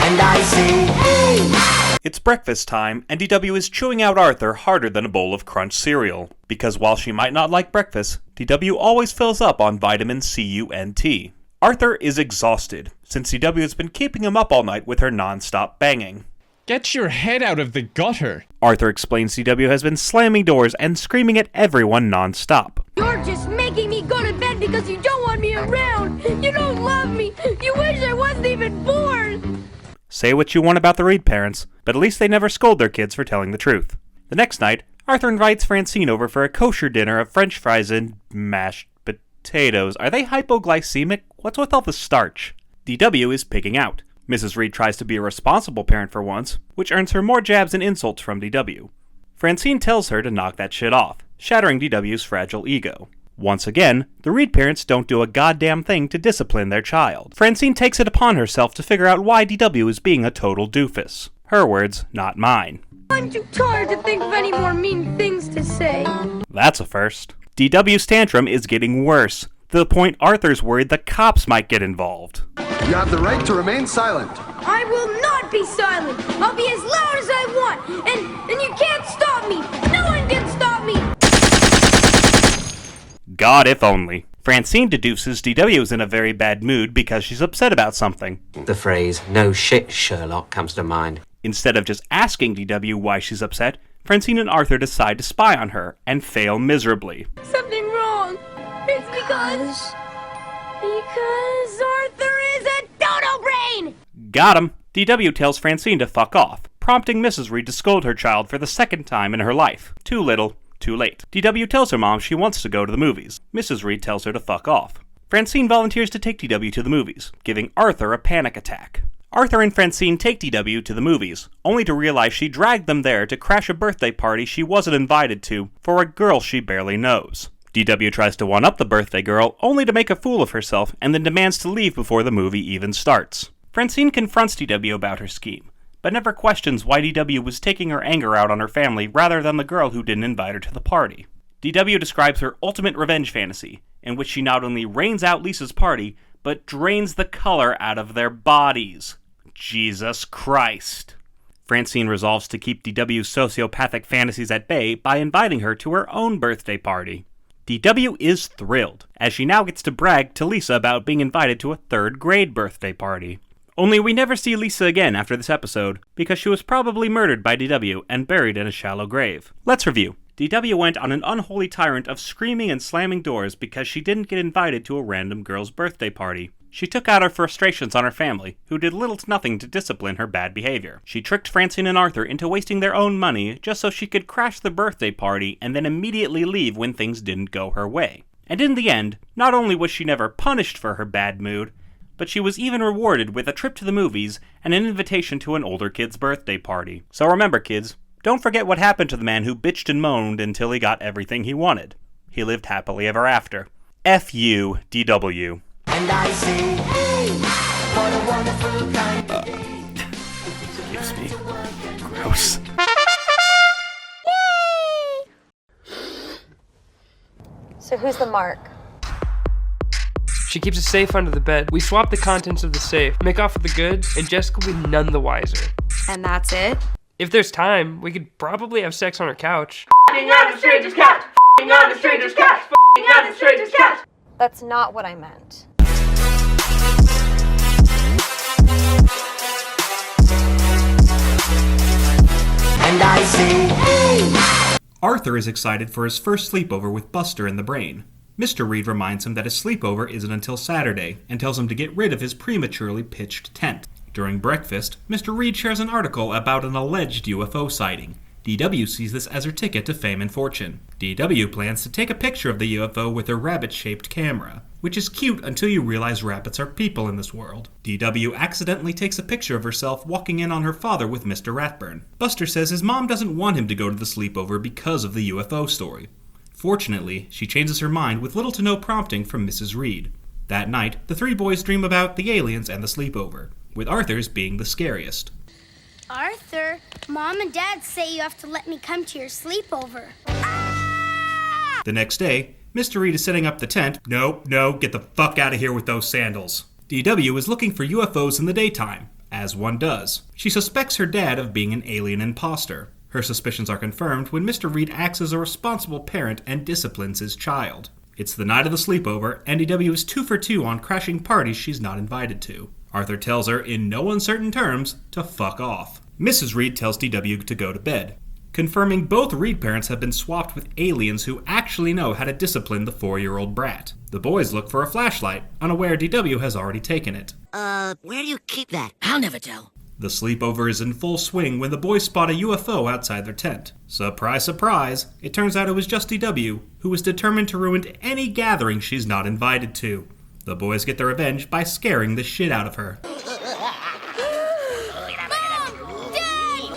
And I say, hey! It's breakfast time, and DW is chewing out Arthur harder than a bowl of Crunch cereal. Because while she might not like breakfast, DW always fills up on vitamin CUNT. Arthur is exhausted, since DW has been keeping him up all night with her non-stop banging. Get your head out of the gutter! Arthur explains DW has been slamming doors and screaming at everyone non-stop. You're just making me go to bed because you don't want me around! You don't love me! You wish I wasn't even born! Say what you want about the Reed parents, but at least they never scold their kids for telling the truth. The next night, Arthur invites Francine over for a kosher dinner of French fries and mashed potatoes. Are they hypoglycemic? What's with all the starch? DW is pigging out. Mrs. Reed tries to be a responsible parent for once, which earns her more jabs and insults from DW. Francine tells her to knock that shit off, shattering DW's fragile ego. Once again, the Reed parents don't do a goddamn thing to discipline their child. Francine takes it upon herself to figure out why DW is being a total doofus. Her words, not mine. I'm too tired to think of any more mean things to say. That's a first. DW's tantrum is getting worse, to the point Arthur's worried the cops might get involved. You have the right to remain silent. I will not be silent. I'll be as loud as I want. And you can't stop me. No one can stop me. God, if only. Francine deduces DW is in a very bad mood because she's upset about something. The phrase, "no shit, Sherlock," comes to mind. Instead of just asking DW why she's upset, Francine and Arthur decide to spy on her and fail miserably. Something wrong. It's because Arthur is a dodo brain. Got him. DW tells Francine to fuck off, prompting Mrs. Reed to scold her child for the second time in her life. Too little, too late. DW tells her mom she wants to go to the movies. Mrs. Reed tells her to fuck off. Francine volunteers to take DW to the movies, giving Arthur a panic attack. Arthur and Francine take DW to the movies, only to realize she dragged them there to crash a birthday party she wasn't invited to for a girl she barely knows. DW tries to one-up the birthday girl, only to make a fool of herself, and then demands to leave before the movie even starts. Francine confronts DW about her scheme, but never questions why DW was taking her anger out on her family rather than the girl who didn't invite her to the party. DW describes her ultimate revenge fantasy, in which she not only rains out Lisa's party, but drains the color out of their bodies. Jesus Christ. Francine resolves to keep DW's sociopathic fantasies at bay by inviting her to her own birthday party. DW is thrilled, as she now gets to brag to Lisa about being invited to a third-grade birthday party. Only we never see Lisa again after this episode, because she was probably murdered by DW and buried in a shallow grave. Let's review. DW went on an unholy tyrant of screaming and slamming doors because she didn't get invited to a random girl's birthday party. She took out her frustrations on her family, who did little to nothing to discipline her bad behavior. She tricked Francine and Arthur into wasting their own money just so she could crash the birthday party and then immediately leave when things didn't go her way. And in the end, not only was she never punished for her bad mood, but she was even rewarded with a trip to the movies and an invitation to an older kid's birthday party. So remember, kids, don't forget what happened to the man who bitched and moaned until he got everything he wanted. He lived happily ever after. F you, DW. And I say, hey, what a wonderful kind of day. Excuse me. Gross. So who's the mark? She keeps a safe under the bed. We swap the contents of the safe, make off with the goods, and Jessica will be none the wiser. And that's it? If there's time, we could probably have sex on her couch. F***ing on a stranger's couch. F***ing on a stranger's couch. F***ing on a stranger's couch. That's not what I meant. And I say, hey. Arthur is excited for his first sleepover with Buster in the brain. Mr. Reed reminds him that his sleepover isn't until Saturday and tells him to get rid of his prematurely pitched tent. During breakfast, Mr. Reed shares an article about an alleged UFO sighting. DW sees this as her ticket to fame and fortune. DW plans to take a picture of the UFO with her rabbit-shaped camera, which is cute until you realize rabbits are people in this world. DW accidentally takes a picture of herself walking in on her father with Mr. Ratburn. Buster says his mom doesn't want him to go to the sleepover because of the UFO story. Fortunately, she changes her mind with little to no prompting from Mrs. Reed. That night, the three boys dream about the aliens and the sleepover, with Arthur's being the scariest. Arthur, Mom and Dad say you have to let me come to your sleepover. The next day, Mr. Reed is setting up the tent. No, get the fuck out of here with those sandals. DW is looking for UFOs in the daytime, as one does. She suspects her dad of being an alien imposter. Her suspicions are confirmed when Mr. Reed acts as a responsible parent and disciplines his child. It's the night of the sleepover, and DW is 2 for 2 on crashing parties she's not invited to. Arthur tells her, in no uncertain terms, to fuck off. Mrs. Reed tells DW to go to bed, confirming both Reed parents have been swapped with aliens who actually know how to discipline the 4-year-old brat. The boys look for a flashlight, unaware DW has already taken it. Where do you keep that? I'll never tell. The sleepover is in full swing when the boys spot a UFO outside their tent. Surprise, surprise, it turns out it was just DW, who is determined to ruin any gathering she's not invited to. The boys get their revenge by scaring the shit out of her. Mom! Dad! Alien!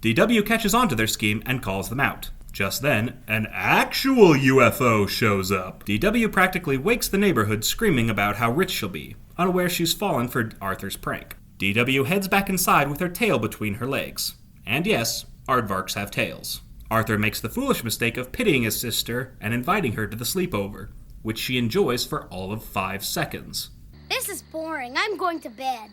DW catches on to their scheme and calls them out. Just then, an actual UFO shows up. DW practically wakes the neighborhood screaming about how rich she'll be, unaware she's fallen for Arthur's prank. DW heads back inside with her tail between her legs. And yes, aardvarks have tails. Arthur makes the foolish mistake of pitying his sister and inviting her to the sleepover, which she enjoys for all of 5 seconds. This is boring. I'm going to bed.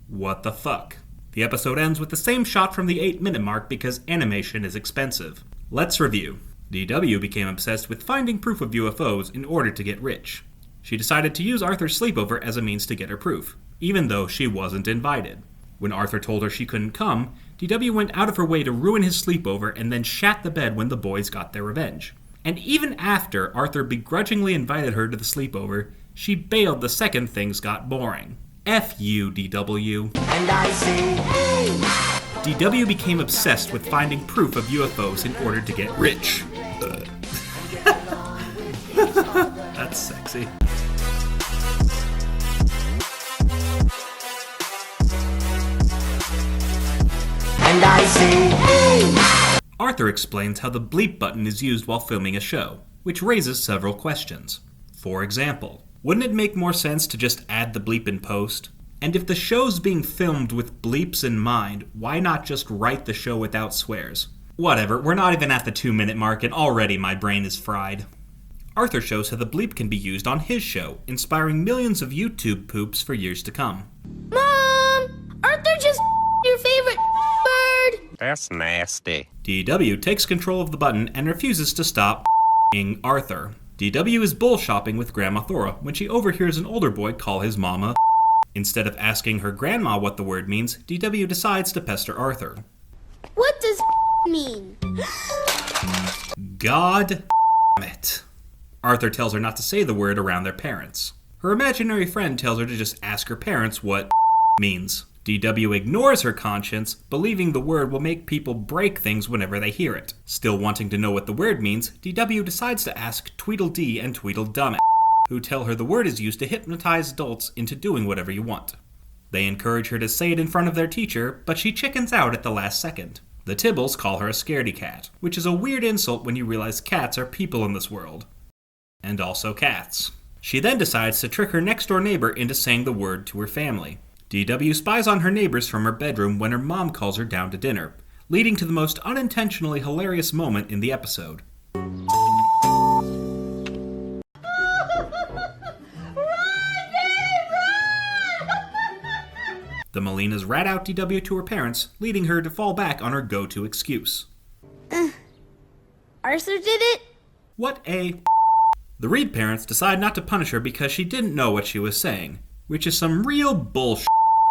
What the fuck? The episode ends with the same shot from the 8-minute mark because animation is expensive. Let's review. DW became obsessed with finding proof of UFOs in order to get rich. She decided to use Arthur's sleepover as a means to get her proof, even though she wasn't invited. When Arthur told her she couldn't come, DW went out of her way to ruin his sleepover and then shat the bed when the boys got their revenge. And even after Arthur begrudgingly invited her to the sleepover, she bailed the second things got boring. F you, DW. And I say, hey! DW became obsessed with finding proof of UFOs in order to get rich. That's sexy. And I say, hey! Arthur explains how the bleep button is used while filming a show, which raises several questions. For example, wouldn't it make more sense to just add the bleep in post? And if the show's being filmed with bleeps in mind, why not just write the show without swears? Whatever, we're not even at the 2-minute mark and already my brain is fried. Arthur shows how the bleep can be used on his show, inspiring millions of YouTube poops for years to come. Mom! Arthur just your favorite bird! That's nasty. DW takes control of the button and refuses to stop Arthur. DW is bull shopping with Grandma Thora when she overhears an older boy call his mama. Instead of asking her grandma what the word means, DW decides to pester Arthur. What does mean? God it. Arthur tells her not to say the word around their parents. Her imaginary friend tells her to just ask her parents what means. DW ignores her conscience, believing the word will make people break things whenever they hear it. Still wanting to know what the word means, DW decides to ask Tweedledee and Tweedledum, who tell her the word is used to hypnotize adults into doing whatever you want. They encourage her to say it in front of their teacher, but she chickens out at the last second. The Tibbles call her a scaredy cat, which is a weird insult when you realize cats are people in this world. And also cats. She then decides to trick her next-door neighbor into saying the word to her family. DW spies on her neighbors from her bedroom when her mom calls her down to dinner, leading to the most unintentionally hilarious moment in the episode. The Molinas rat out DW to her parents, leading her to fall back on her go-to excuse. Arthur did it? What a... The Reed parents decide not to punish her because she didn't know what she was saying, which is some real bullshit.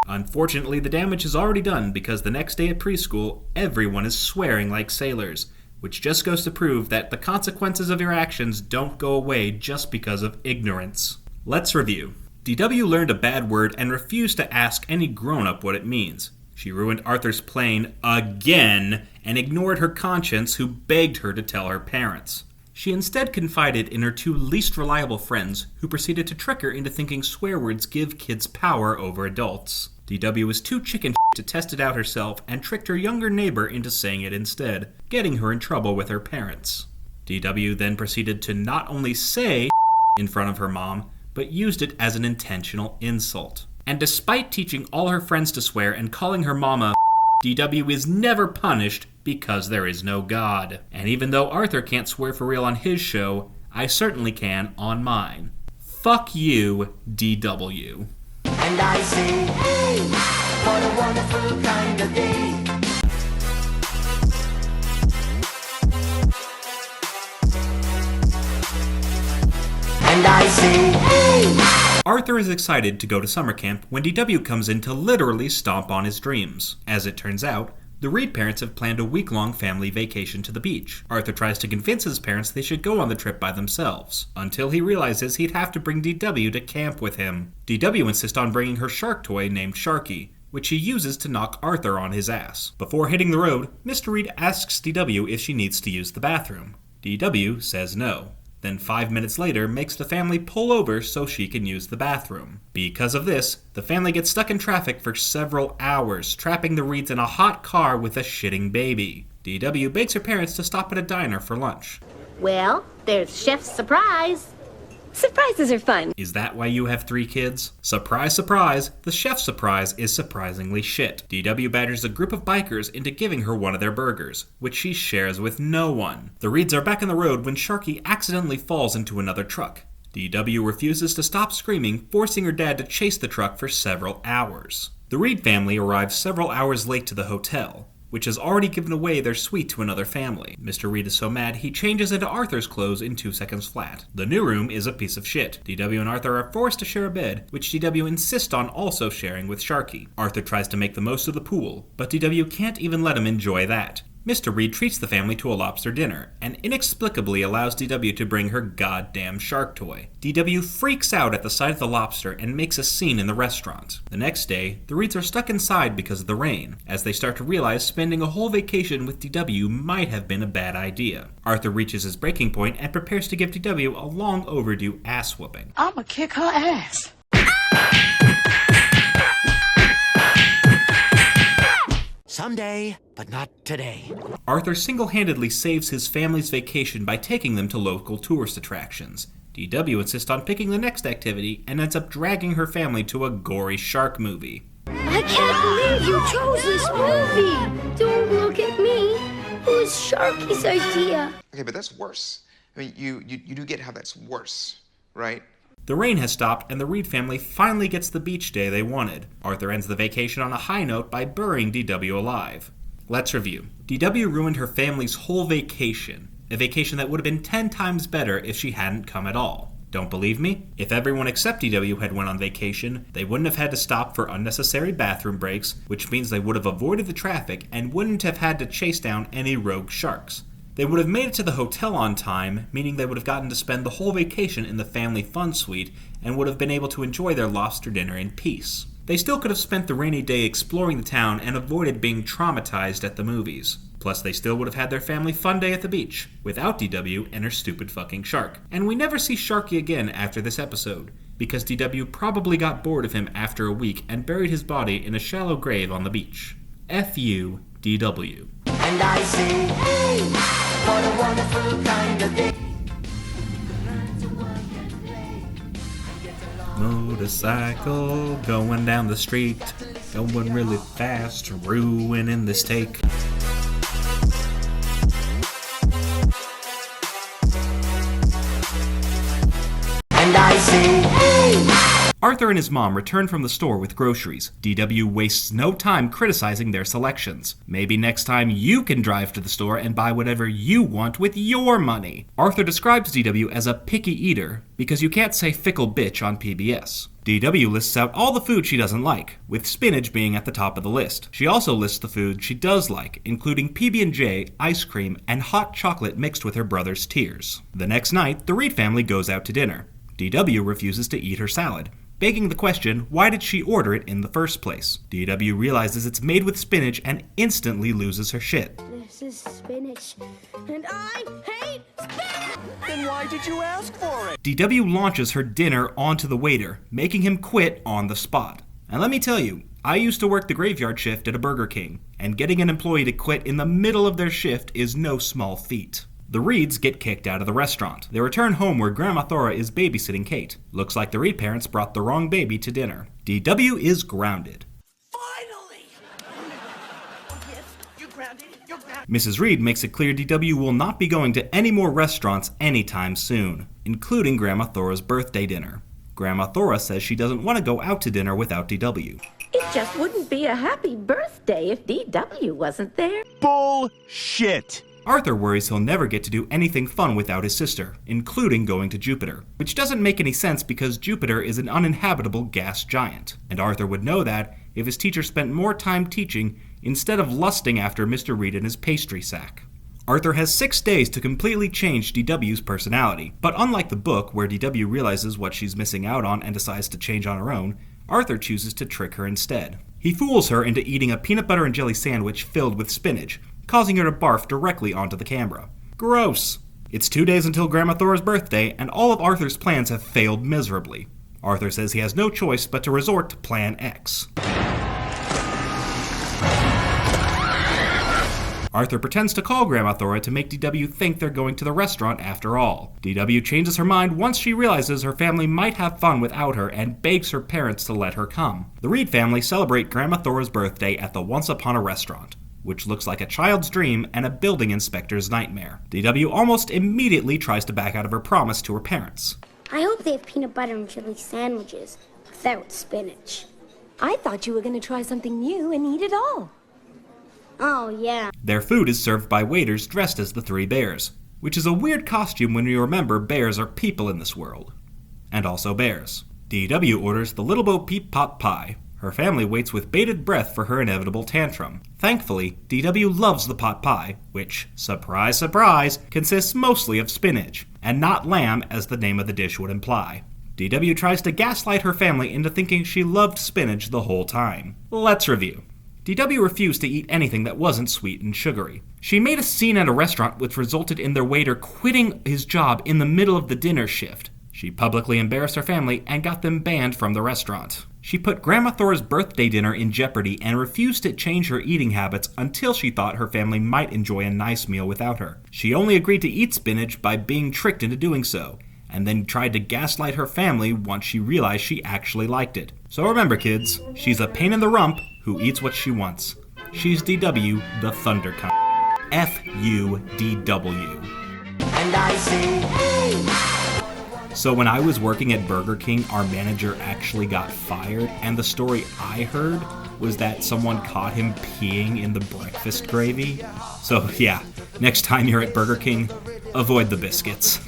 Unfortunately, the damage is already done because the next day at preschool, everyone is swearing like sailors, which just goes to prove that the consequences of your actions don't go away just because of ignorance. Let's review. DW learned a bad word and refused to ask any grown-up what it means. She ruined Arthur's plane again and ignored her conscience, who begged her to tell her parents. She instead confided in her 2 least reliable friends, who proceeded to trick her into thinking swear words give kids power over adults. DW was too chicken to test it out herself and tricked her younger neighbor into saying it instead, getting her in trouble with her parents. DW then proceeded to not only say in front of her mom, but used it as an intentional insult. And despite teaching all her friends to swear and calling her mama, DW is never punished because there is no God. And even though Arthur can't swear for real on his show, I certainly can on mine. Fuck you, DW. And I say, hey, what a wonderful kind of day. And I say, hey. Arthur is excited to go to summer camp when DW comes in to literally stomp on his dreams. As it turns out, the Reed parents have planned a week-long family vacation to the beach. Arthur tries to convince his parents they should go on the trip by themselves, until he realizes he'd have to bring DW to camp with him. DW insists on bringing her shark toy named Sharky, which he uses to knock Arthur on his ass. Before hitting the road, Mr. Reed asks DW if she needs to use the bathroom. DW says no. Then 5 minutes later makes the family pull over so she can use the bathroom. Because of this, the family gets stuck in traffic for several hours, trapping the Reeds in a hot car with a shitting baby. DW begs her parents to stop at a diner for lunch. Well, there's Chef's surprise. Surprises are fun. Is that why you have 3 kids? Surprise, surprise, the chef's surprise is surprisingly shit. DW badgers a group of bikers into giving her one of their burgers, which she shares with no one. The Reeds are back on the road when Sharky accidentally falls into another truck. DW refuses to stop screaming, forcing her dad to chase the truck for several hours. The Reed family arrives several hours late to the hotel, which has already given away their suite to another family. Mr. Reed is so mad, he changes into Arthur's clothes in 2 seconds flat. The new room is a piece of shit. DW and Arthur are forced to share a bed, which DW insists on also sharing with Sharky. Arthur tries to make the most of the pool, but DW can't even let him enjoy that. Mr. Reed treats the family to a lobster dinner, and inexplicably allows DW to bring her goddamn shark toy. DW freaks out at the sight of the lobster and makes a scene in the restaurant. The next day, the Reeds are stuck inside because of the rain, as they start to realize spending a whole vacation with DW might have been a bad idea. Arthur reaches his breaking point and prepares to give DW a long overdue ass whooping. I'ma kick her ass. Someday, but not today. Arthur single-handedly saves his family's vacation by taking them to local tourist attractions. DW insists on picking the next activity and ends up dragging her family to a gory shark movie. I can't believe you chose this movie. Don't look at me. It was Sharky's idea. Okay, but that's worse. I mean, you do get how that's worse, right? The rain has stopped, and the Reed family finally gets the beach day they wanted. Arthur ends the vacation on a high note by burying DW alive. Let's review. DW ruined her family's whole vacation, a vacation that would have been 10 times better if she hadn't come at all. Don't believe me? If everyone except DW had went on vacation, they wouldn't have had to stop for unnecessary bathroom breaks, which means they would have avoided the traffic and wouldn't have had to chase down any rogue sharks. They would have made it to the hotel on time, meaning they would have gotten to spend the whole vacation in the family fun suite and would have been able to enjoy their lobster dinner in peace. They still could have spent the rainy day exploring the town and avoided being traumatized at the movies. Plus, they still would have had their family fun day at the beach, without DW and her stupid fucking shark. And we never see Sharky again after this episode, because DW probably got bored of him after a week and buried his body in a shallow grave on the beach. F you, DW. And I say, hey, what a wonderful kind of day. Motorcycle going down the street, going really fast, ruining this take. And I say, hey. Arthur and his mom return from the store with groceries. DW wastes no time criticizing their selections. Maybe next time you can drive to the store and buy whatever you want with your money. Arthur describes DW as a picky eater because you can't say fickle bitch on PBS. DW lists out all the food she doesn't like, with spinach being at the top of the list. She also lists the food she does like, including PB&J, ice cream, and hot chocolate mixed with her brother's tears. The next night, the Reed family goes out to dinner. DW refuses to eat her salad, begging the question, why did she order it in the first place? DW realizes it's made with spinach and instantly loses her shit. This is spinach, and I hate spinach! Then why did you ask for it? DW launches her dinner onto the waiter, making him quit on the spot. And let me tell you, I used to work the graveyard shift at a Burger King, and getting an employee to quit in the middle of their shift is no small feat. The Reeds get kicked out of the restaurant. They return home where Grandma Thora is babysitting Kate. Looks like the Reed parents brought the wrong baby to dinner. DW is grounded. Finally! Yes, you're grounded. You're grounded. Mrs. Reed makes it clear DW will not be going to any more restaurants anytime soon, including Grandma Thora's birthday dinner. Grandma Thora says she doesn't want to go out to dinner without DW. It just wouldn't be a happy birthday if DW wasn't there. Bullshit! Arthur worries he'll never get to do anything fun without his sister, including going to Jupiter, which doesn't make any sense because Jupiter is an uninhabitable gas giant, and Arthur would know that if his teacher spent more time teaching instead of lusting after Mr. Reed and his pastry sack. Arthur has 6 days to completely change DW's personality, but unlike the book where DW realizes what she's missing out on and decides to change on her own, Arthur chooses to trick her instead. He fools her into eating a peanut butter and jelly sandwich filled with spinach, causing her to barf directly onto the camera. Gross! It's 2 days until Grandma Thora's birthday, and all of Arthur's plans have failed miserably. Arthur says he has no choice but to resort to Plan X. Arthur pretends to call Grandma Thora to make DW think they're going to the restaurant after all. DW changes her mind once she realizes her family might have fun without her and begs her parents to let her come. The Reed family celebrate Grandma Thora's birthday at the Once Upon a Restaurant, which looks like a child's dream and a building inspector's nightmare. DW almost immediately tries to back out of her promise to her parents. I hope they have peanut butter and jelly sandwiches without spinach. I thought you were going to try something new and eat it all. Oh, yeah. Their food is served by waiters dressed as the three bears, which is a weird costume when you remember bears are people in this world. And also bears. DW orders the Little Bo Peep Pot Pie. Her family waits with bated breath for her inevitable tantrum. Thankfully, DW loves the pot pie, which, surprise surprise, consists mostly of spinach, and not lamb as the name of the dish would imply. DW tries to gaslight her family into thinking she loved spinach the whole time. Let's review. DW refused to eat anything that wasn't sweet and sugary. She made a scene at a restaurant which resulted in their waiter quitting his job in the middle of the dinner shift. She publicly embarrassed her family and got them banned from the restaurant. She put Grandma Thora's birthday dinner in jeopardy and refused to change her eating habits until she thought her family might enjoy a nice meal without her. She only agreed to eat spinach by being tricked into doing so, and then tried to gaslight her family once she realized she actually liked it. So remember, kids, she's a pain in the rump who eats what she wants. She's DW, the Thunder Cunt. F-U-D-W. And I say, hey! So when I was working at Burger King, our manager actually got fired, and the story I heard was that someone caught him peeing in the breakfast gravy. So yeah, next time you're at Burger King, avoid the biscuits.